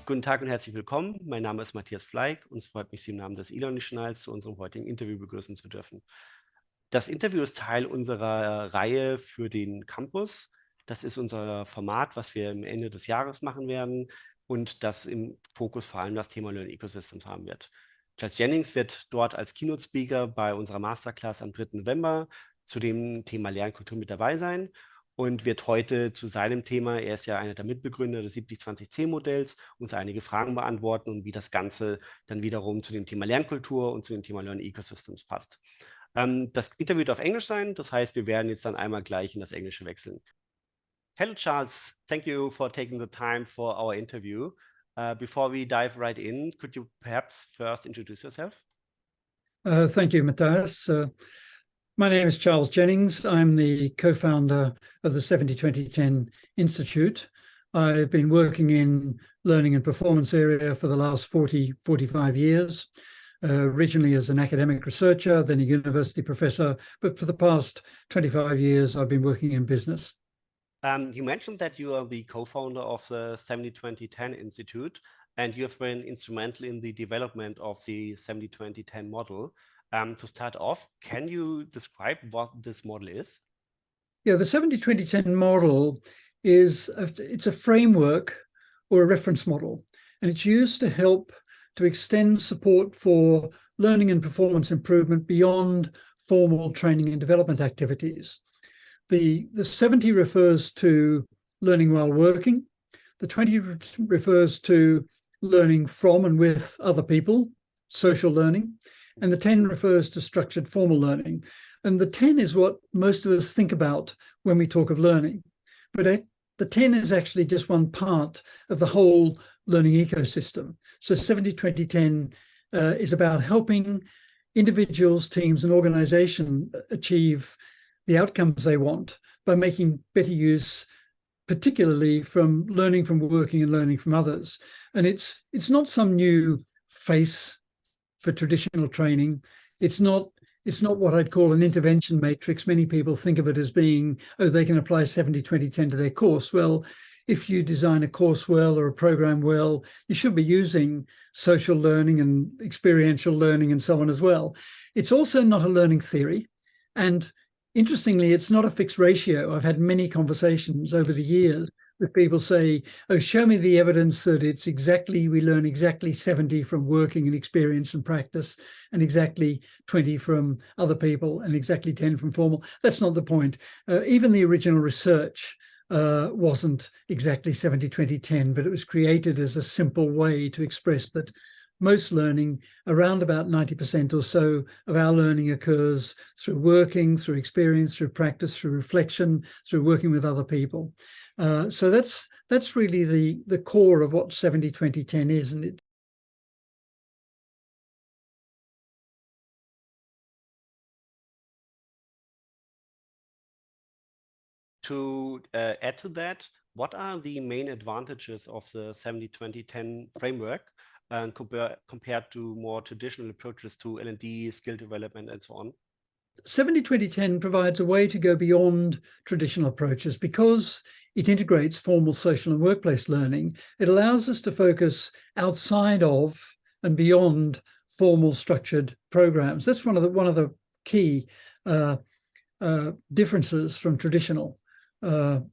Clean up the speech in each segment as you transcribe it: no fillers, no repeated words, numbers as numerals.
Guten Tag und herzlich willkommen. Mein Name ist Matthias Fleig und es freut mich, Sie im Namen des eLearning-Kanals zu unserem heutigen Interview begrüßen zu dürfen. Das Interview ist Teil unserer Reihe für den Campus. Das ist unser Format, was wir am Ende des Jahres machen werden und das im Fokus vor allem das Thema Learning Ecosystems haben wird. Jennings wird dort als Keynote-Speaker bei unserer Masterclass am 3. November zu dem Thema Lernkultur mit dabei sein und wird heute zu seinem Thema, er ist ja einer der Mitbegründer des 70-20-10-Modells, uns einige Fragen beantworten und wie das Ganze dann wiederum zu dem Thema Lernkultur und zu dem Thema Learning Ecosystems passt. Das Interview wird auf Englisch sein, das heißt, wir werden jetzt dann einmal gleich in das Englische wechseln. Hello, Charles. Thank you for taking the time for our interview. Before we dive right in, could you perhaps first introduce yourself? Thank you, Matthias. My name is Charles Jennings. I'm the co-founder of the 70-20-10 Institute. I've been working in learning and performance area for the last 45 years, originally as an academic researcher, then a university professor, but for the past 25 years, I've been working in business. You mentioned that you are the co-founder of the 70-20-10 Institute, and you have been instrumental in the development of the 70-20-10 model. To start off, can you describe what this model is? Yeah, the 70-20-10 model it's a framework or a reference model, and it's used to help to extend support for learning and performance improvement beyond formal training and development activities. The 70 refers to learning while working. The 20 refers to learning from and with other people, social learning. And the 10 refers to structured formal learning. And the 10 is what most of us think about when we talk of learning. But the 10 is actually just one part of the whole learning ecosystem. So 70-20-10 is about helping individuals, teams, and organizations achieve the outcomes they want by making better use, particularly from learning from working and learning from others. And it's not some new face for traditional training. It's not what I'd call an intervention matrix. Many people think of it as being, oh, they can apply 70-20-10 to their course. Well, if you design a course well or a program well, you should be using social learning and experiential learning and so on as well. It's also not a learning theory. And interestingly, it's not a fixed ratio. I've had many conversations over the years with people say, oh, show me the evidence that we learn exactly 70 from working and experience and practice, and exactly 20 from other people, and exactly 10 from formal. That's not the point. Even the original research wasn't exactly 70-20-10, but it was created as a simple way to express that most learning, around about 90% or so of our learning, occurs through working, through experience, through practice, through reflection, through working with other people. So that's really the core of what 70-20-10 is, and it. To add to that, what are the main advantages of the 70-20-10 framework compared to more traditional approaches to L&D, skill development, and so on? 70-20-10 provides a way to go beyond traditional approaches because it integrates formal social and workplace learning. It allows us to focus outside of and beyond formal structured programs. That's one of the key differences from traditional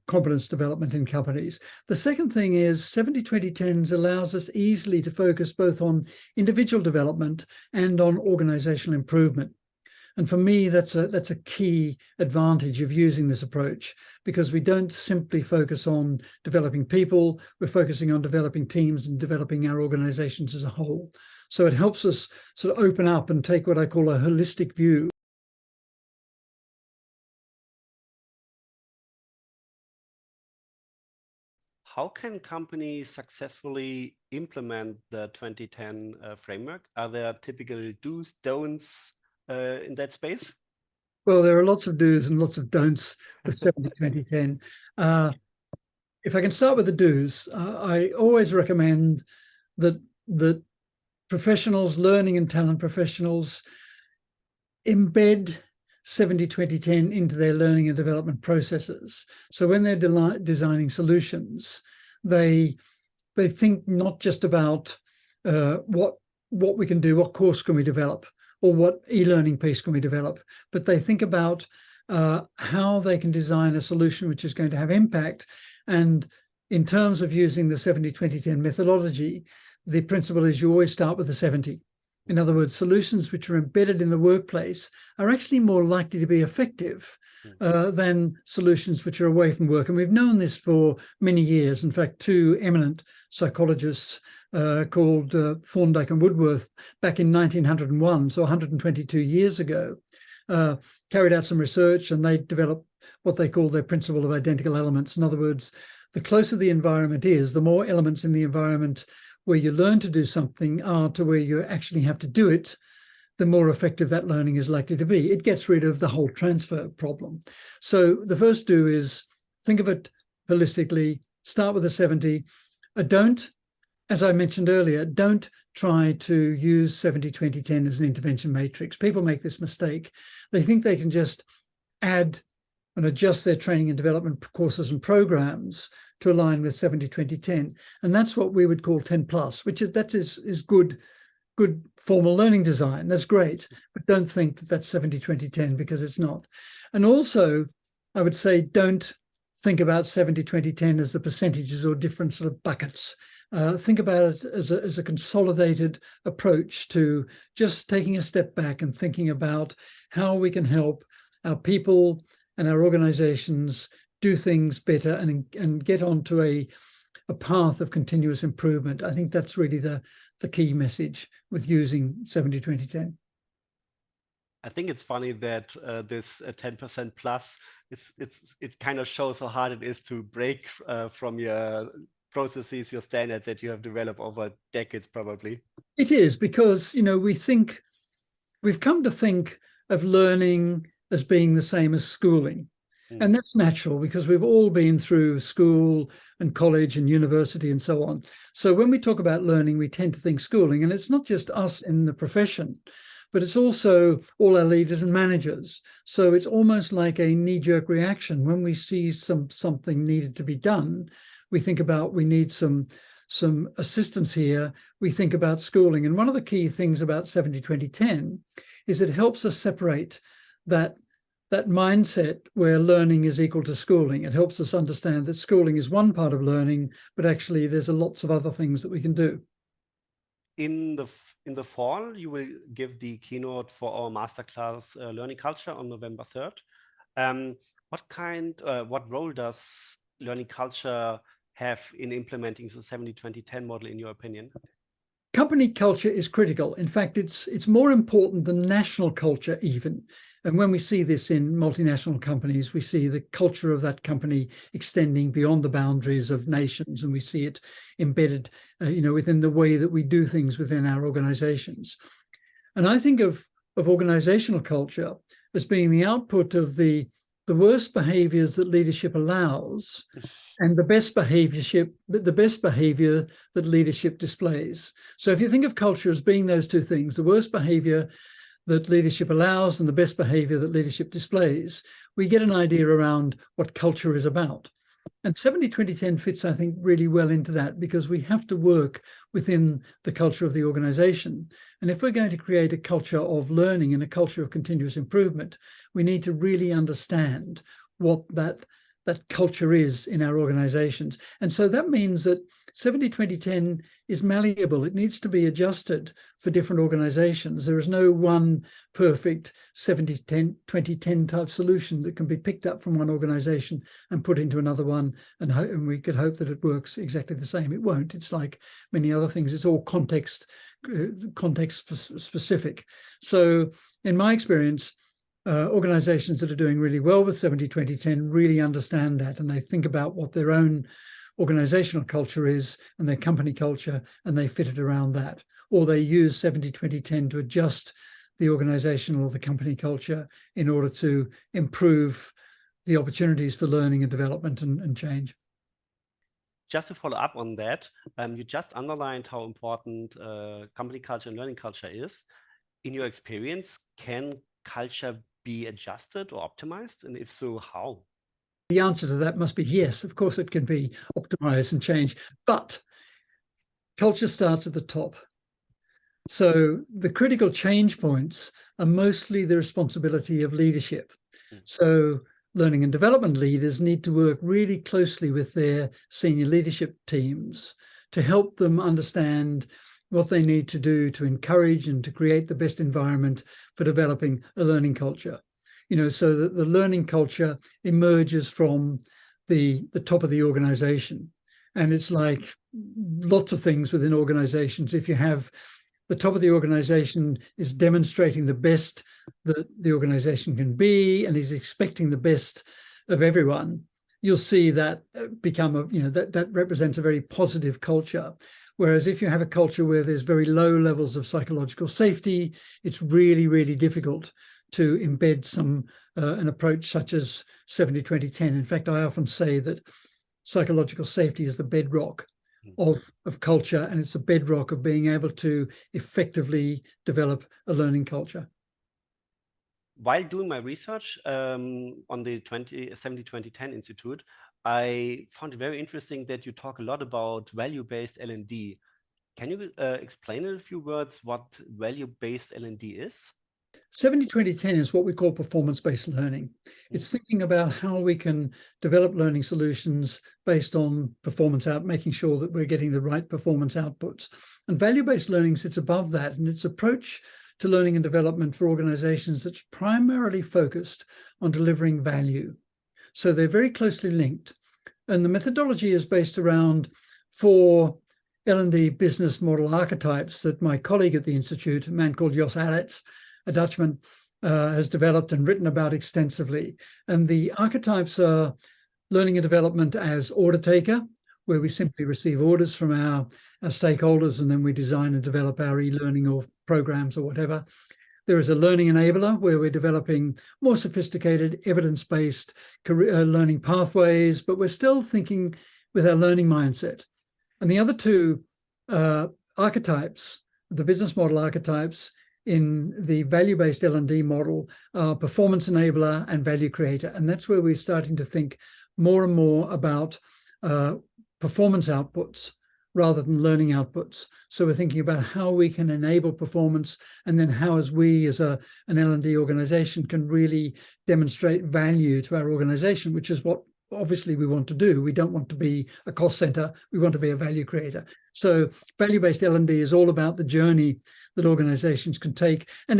competence development in companies. The second thing is 70-20-10 allows us easily to focus both on individual development and on organizational improvement. And for me, that's a key advantage of using this approach, because we don't simply focus on developing people, we're focusing on developing teams and developing our organizations as a whole. So it helps us sort of open up and take what I call a holistic view. How can companies successfully implement the 2010 framework? Are there typical do's, don'ts in that space? Well, there are lots of do's and lots of don'ts with 70-20-10. If I can start with the do's, I always recommend that professionals, learning and talent professionals, embed 70-20-10 into their learning and development processes. So when they're designing solutions, they they think not just about what we can do, what course can we develop, or what e-learning piece can we develop, but they think about how they can design a solution which is going to have impact. And in terms of using the 70-20-10 methodology, the principle is you always start with the 70. In other words, solutions which are embedded in the workplace are actually more likely to be effective than solutions which are away from work. And we've known this for many years. In fact, two eminent psychologists called Thorndike and Woodworth back in 1901, so 122 years ago, carried out some research, and they developed what they call their principle of identical elements. In other words, the closer the environment is, the more elements in the environment where you learn to do something are to where you actually have to do it, the more effective that learning is likely to be. It gets rid of the whole transfer problem. So the first do is think of it holistically, start with a 70. Don't, as I mentioned earlier, don't try to use 70-20-10 as an intervention matrix. People make this mistake. They think they can just add and adjust their training and development courses and programs to align with 70-20-10. And that's what we would call 10 plus, which is good formal learning design. That's great, but don't think that that's 70-20-10, because it's not. And also, I would say, don't think about 70-20-10 as the percentages or different sort of buckets. Think about it as a consolidated approach to just taking a step back and thinking about how we can help our people and our organizations do things better and get onto a path of continuous improvement. I think that's really the key message with using 70-20-10. I think it's funny that this 10% plus, it kind of shows how hard it is to break from your processes, your standards that you have developed over decades, probably. It is, because, you know, we've come to think of learning as being the same as schooling. And that's natural, because we've all been through school and college and university and so on. So when we talk about learning, we tend to think schooling, and it's not just us in the profession, but it's also all our leaders and managers. So it's almost like a knee-jerk reaction. When we see something needed to be done, we think about, we need some assistance here. We think about schooling. And one of the key things about 70-20-10 is it helps us separate that mindset where learning is equal to schooling. It helps us understand that schooling is one part of learning, but actually there's lots of other things that we can do. In the fall, you will give the keynote for our masterclass Learning Culture on November 3rd. What role does learning culture have in implementing the 70-20-10 model, in your opinion? Company culture is critical. In fact, it's more important than national culture even. And when we see this in multinational companies, we see the culture of that company extending beyond the boundaries of nations, and we see it embedded, within the way that we do things within our organizations. And I think of organizational culture as being the output of the worst behaviors that leadership allows and the best behavior that leadership displays. So if you think of culture as being those two things, the worst behavior that leadership allows and the best behavior that leadership displays, we get an idea around what culture is about. And 70-20-10 fits, I think, really well into that, because we have to work within the culture of the organization. And if we're going to create a culture of learning and a culture of continuous improvement, we need to really understand what that culture is in our organizations. And so that means that 70-20-10 is malleable. It needs to be adjusted for different organizations. There is no one perfect 70-20-10 type solution that can be picked up from one organization and put into another one, and we could hope that it works exactly the same. It won't. It's like many other things. It's all context specific. So in my experience, organizations that are doing really well with 70-20-10 really understand that, and they think about what their own organizational culture is and their company culture, and they fit it around that. Or they use 70-20-10 to adjust the organizational or the company culture in order to improve the opportunities for learning and development and change. Just to follow up on that, you just underlined how important company culture and learning culture is. In your experience, can culture be adjusted or optimized? And if so, how? The answer to that must be yes. Of course, it can be optimized and changed. But culture starts at the top. So the critical change points are mostly the responsibility of leadership. So learning and development leaders need to work really closely with their senior leadership teams to help them understand what they need to do to encourage and to create the best environment for developing a learning culture. So that the learning culture emerges from the top of the organization. And it's like lots of things within organizations. If you have the top of the organization is demonstrating the best that the organization can be and is expecting the best of everyone, you'll see that become that represents a very positive culture. Whereas if you have a culture where there's very low levels of psychological safety, it's really, really difficult to embed an approach such as 70-20-10. In fact, I often say that psychological safety is the bedrock of culture, and it's a bedrock of being able to effectively develop a learning culture. While doing my research on the 70-20-10 Institute, I found it very interesting that you talk a lot about value-based L&D. Can you explain in a few words what value-based L&D is? 70-20-10 is what we call performance-based learning. It's thinking about how we can develop learning solutions based on performance making sure that we're getting the right performance outputs. And value-based learning sits above that, and its approach to learning and development for organizations that's primarily focused on delivering value. So they're very closely linked. And the methodology is based around 4 L&D business model archetypes that my colleague at the Institute, a man called Jos Adets, a Dutchman, has developed and written about extensively. And the archetypes are learning and development as order taker, where we simply receive orders from our stakeholders, and then we design and develop our e-learning or programs or whatever. There is a learning enabler, where we're developing more sophisticated evidence-based learning pathways, but we're still thinking with our learning mindset. And the other 2 archetypes, the business model archetypes, in the value-based L&D model are performance enabler and value creator. And that's where we're starting to think more and more about performance outputs rather than learning outputs. So we're thinking about how we can enable performance, and then how as we as an L&D organization can really demonstrate value to our organization, which is what obviously we want to do. We don't want to be a cost center. We want to be a value creator. So value-based L&D is all about the journey that organizations can take. And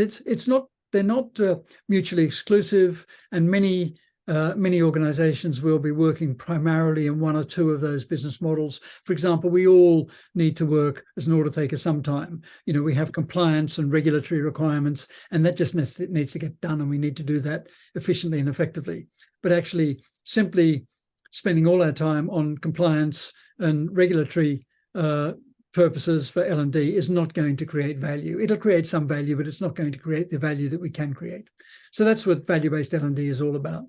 they're not mutually exclusive. And many organizations will be working primarily in 1 or 2 of those business models. For example, we all need to work as an order taker sometime. We have compliance and regulatory requirements, and that just needs to get done, and we need to do that efficiently and effectively. But actually, simply spending all our time on compliance and regulatory purposes for L&D is not going to create value. It'll create some value, but it's not going to create the value that we can create. So that's what value-based L&D is all about.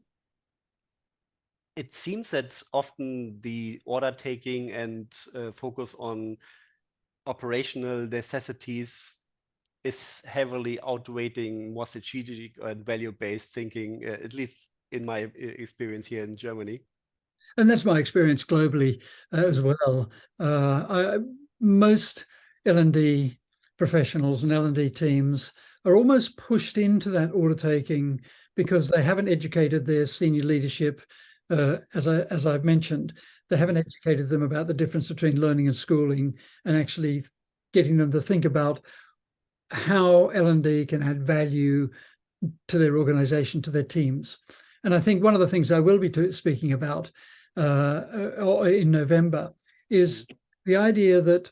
It seems that often the order taking and focus on operational necessities is heavily outweighing more strategic and value-based thinking, at least in my experience here in Germany. And that's my experience globally as well. Most L&D professionals and L&D teams are almost pushed into that order taking because they haven't educated their senior leadership. As I've mentioned, they haven't educated them about the difference between learning and schooling, and actually getting them to think about how L&D can add value to their organization, to their teams. And I think one of the things I will be speaking about in November is the idea that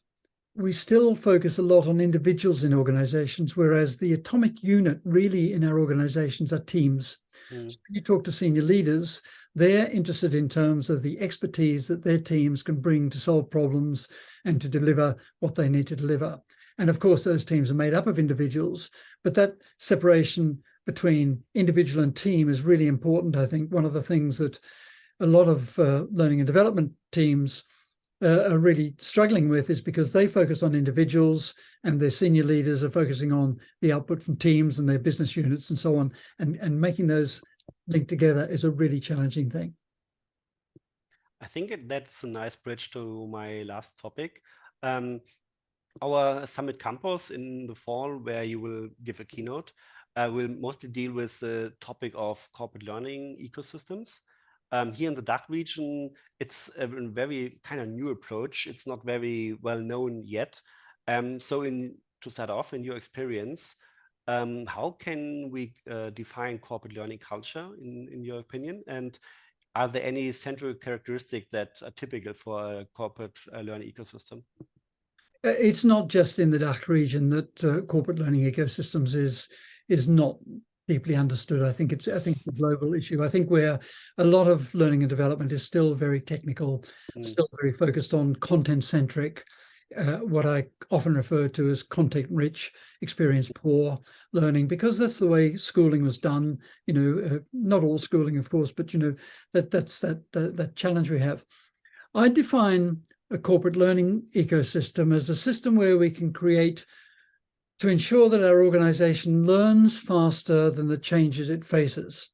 we still focus a lot on individuals in organizations, whereas the atomic unit really in our organizations are teams. So when you talk to senior leaders, they're interested in terms of the expertise that their teams can bring to solve problems and to deliver what they need to deliver. And of course, those teams are made up of individuals, but that separation between individual and team is really important. I think one of the things that a lot of learning and development teams are really struggling with is because they focus on individuals, and their senior leaders are focusing on the output from teams and their business units and so on, and making those link together is a really challenging thing. I think that's a nice bridge to my last topic. Our Summit Campus in the fall, where you will give a keynote, will mostly deal with the topic of corporate learning ecosystems. Here in the DACH region, it's a very kind of new approach. It's not very well known yet. So to start off, in your experience, how can we define corporate learning culture in your opinion? And are there any central characteristics that are typical for a corporate learning ecosystem? It's not just in the DACH region that corporate learning ecosystems is not deeply understood. I think it's a global issue. I think where a lot of learning and development is still very technical, still very focused on content-centric, what I often refer to as content-rich, experience-poor learning, because that's the way schooling was done. Not all schooling, of course, but that's that challenge we have. I define a corporate learning ecosystem as a system where we can create to ensure that our organization learns faster than the changes it faces.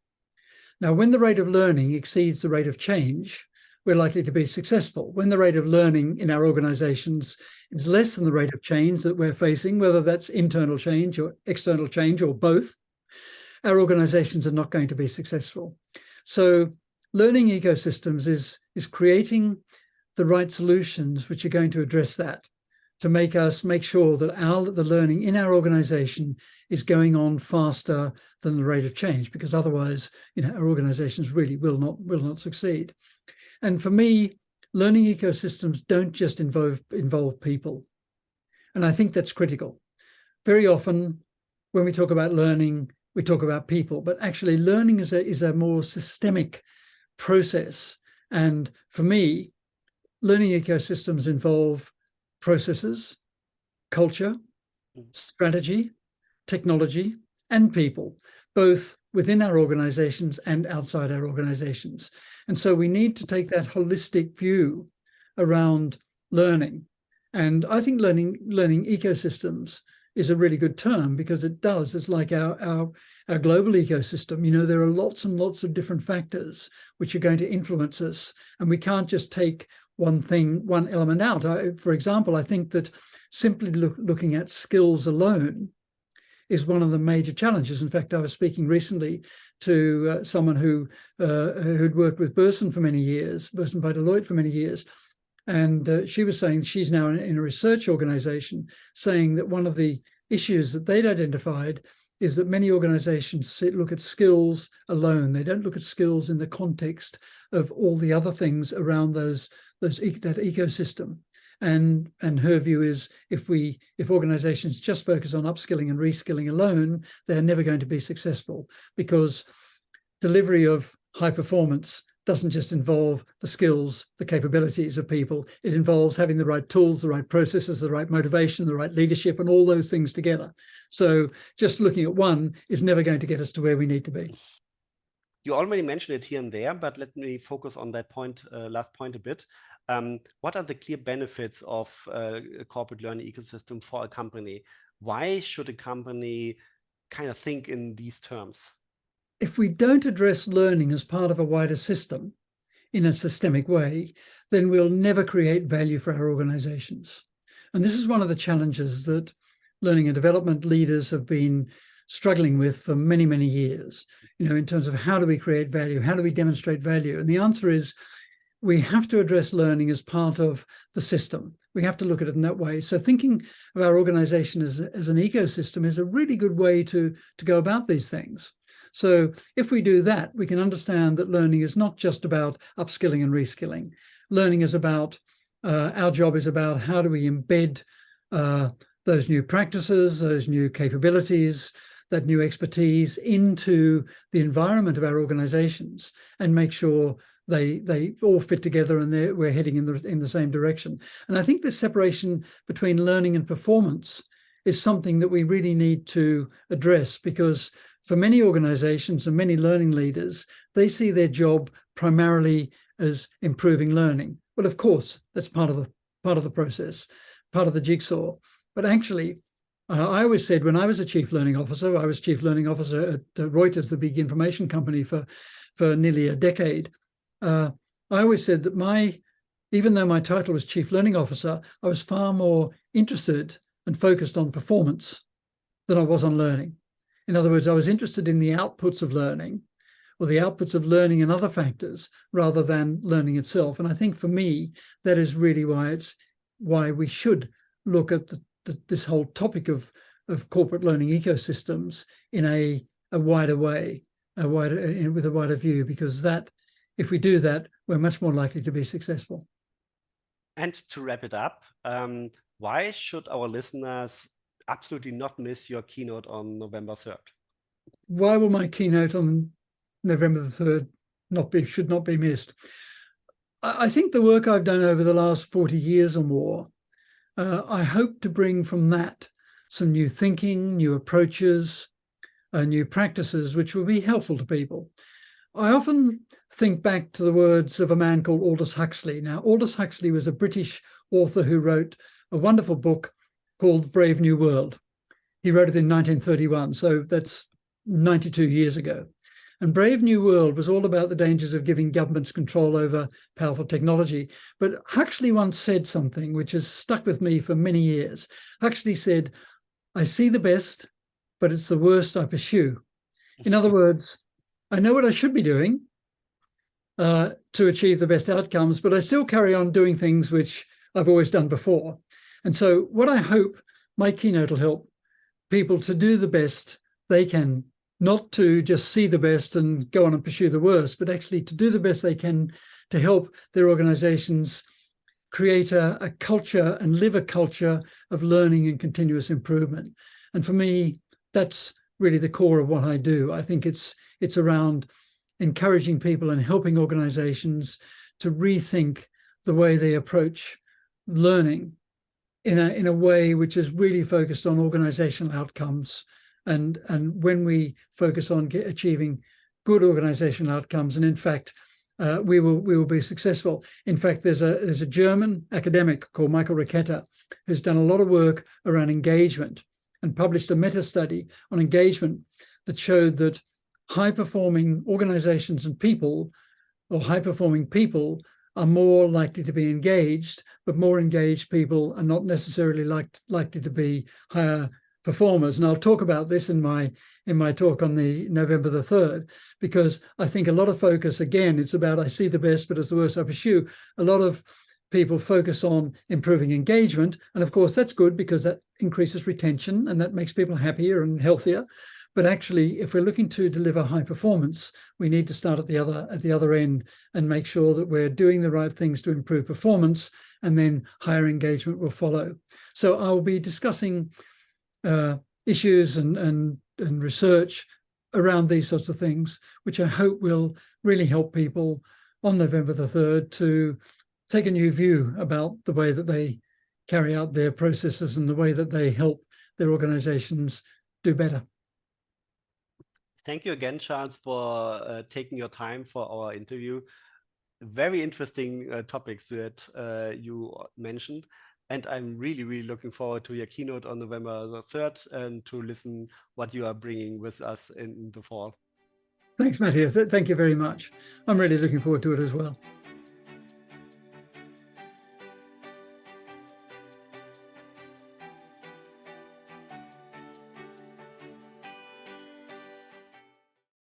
Now, when the rate of learning exceeds the rate of change, we're likely to be successful. When the rate of learning in our organizations is less than the rate of change that we're facing, whether that's internal change or external change or both, our organizations are not going to be successful. So learning ecosystems is creating the right solutions which are going to address that, to make sure that the learning in our organization is going on faster than the rate of change, because otherwise, our organizations really will not succeed. And for me, learning ecosystems don't just involve people. And I think that's critical. Very often when we talk about learning, we talk about people, but actually learning is a more systemic process. And for me, learning ecosystems involve processes, culture, strategy, technology, and people, both within our organizations and outside our organizations. And so we need to take that holistic view around learning. And I think learning ecosystems is a really good term, because it's like our global ecosystem. There are lots and lots of different factors which are going to influence us, and we can't just take one element out. For example, I think that simply looking at skills alone is one of the major challenges. In fact, I was speaking recently to someone who'd worked with Burson by Deloitte for many years. And she was saying she's now in a research organization, saying that one of the issues that they'd identified is that many organizations look at skills alone. They don't look at skills in the context of all the other things around that ecosystem. And her view is if organizations just focus on upskilling and reskilling alone, they're never going to be successful, because delivery of high performance doesn't just involve the skills, the capabilities of people. It involves having the right tools, the right processes, the right motivation, the right leadership, and all those things together. So just looking at one is never going to get us to where we need to be. You already mentioned it here and there, but let me focus on that last point a bit. What are the clear benefits of a corporate learning ecosystem for a company? Why should a company kind of think in these terms? If we don't address learning as part of a wider system in a systemic way, then we'll never create value for our organizations. And this is one of the challenges that learning and development leaders have been struggling with for many, many years, in terms of how do we create value? How do we demonstrate value? And the answer is we have to address learning as part of the system. We have to look at it in that way. So thinking of our organization as an ecosystem is a really good way to go about these things. So if we do that, we can understand that learning is not just about upskilling and reskilling. Learning is about, our job is about how do we embed those new practices, those new capabilities, that new expertise into the environment of our organizations, and make sure they all fit together and we're heading in the same direction. And I think this separation between learning and performance is something that we really need to address, because for many organizations and many learning leaders, they see their job primarily as improving learning. Well, of course, that's part of the process, part of the jigsaw. But actually, I always said when I was a chief learning officer, I was chief learning officer at Reuters, the big information company, for nearly a decade. I always said that even though my title was chief learning officer, I was far more interested and focused on performance than I was on learning. In other words, I was interested in the outputs of learning, or the outputs of learning and other factors, rather than learning itself. And I think for me, that is really why we should look at this whole topic of corporate learning ecosystems in a wider way, with a wider view, because that, if we do that, we're much more likely to be successful. And to wrap it up, why should our listeners absolutely not miss your keynote on November 3rd? Why will my keynote on November the 3rd should not be missed? I think the work I've done over the last 40 years or more, I hope to bring from that some new thinking, new approaches, new practices, which will be helpful to people. I often think back to the words of a man called Aldous Huxley. Now, Aldous Huxley was a British author who wrote a wonderful book called Brave New World. He wrote it in 1931, so that's 92 years ago. And Brave New World was all about the dangers of giving governments control over powerful technology. But Huxley once said something which has stuck with me for many years. Huxley said, "I see the best, but it's the worst I pursue." In other words, I know what I should be doing to achieve the best outcomes, but I still carry on doing things which I've always done before. And so what I hope my keynote will help people to do the best they can, not to just see the best and go on and pursue the worst, but actually to do the best they can to help their organizations create a culture and live a culture of learning and continuous improvement. And for me, that's really the core of what I do. I think it's around encouraging people and helping organizations to rethink the way they approach learning in a way which is really focused on organizational outcomes. And when we focus on achieving good organizational outcomes, and in fact, we will be successful. In fact, there's a German academic called Michael Ricketta who's done a lot of work around engagement and published a meta-study on engagement that showed that high-performing organizations and people, or high-performing people, are more likely to be engaged, but more engaged people are not necessarily likely to be higher performers. And I'll talk about this in my talk on the November the 3rd, because I think a lot of focus, again, it's about I see the best, but it's the worst I pursue. A lot of people focus on improving engagement. And of course, that's good because that increases retention and that makes people happier and healthier. But actually, if we're looking to deliver high performance, we need to start at the other end and make sure that we're doing the right things to improve performance, and then higher engagement will follow. So I'll be discussing issues and research around these sorts of things, which I hope will really help people on November the 3rd to take a new view about the way that they carry out their processes and the way that they help their organizations do better. Thank you again, Charles, for taking your time for our interview. Very interesting topics that you mentioned. And I'm really, really looking forward to your keynote on November the 3rd and to listen what you are bringing with us in the fall. Thanks, Matthias. Thank you very much. I'm really looking forward to it as well.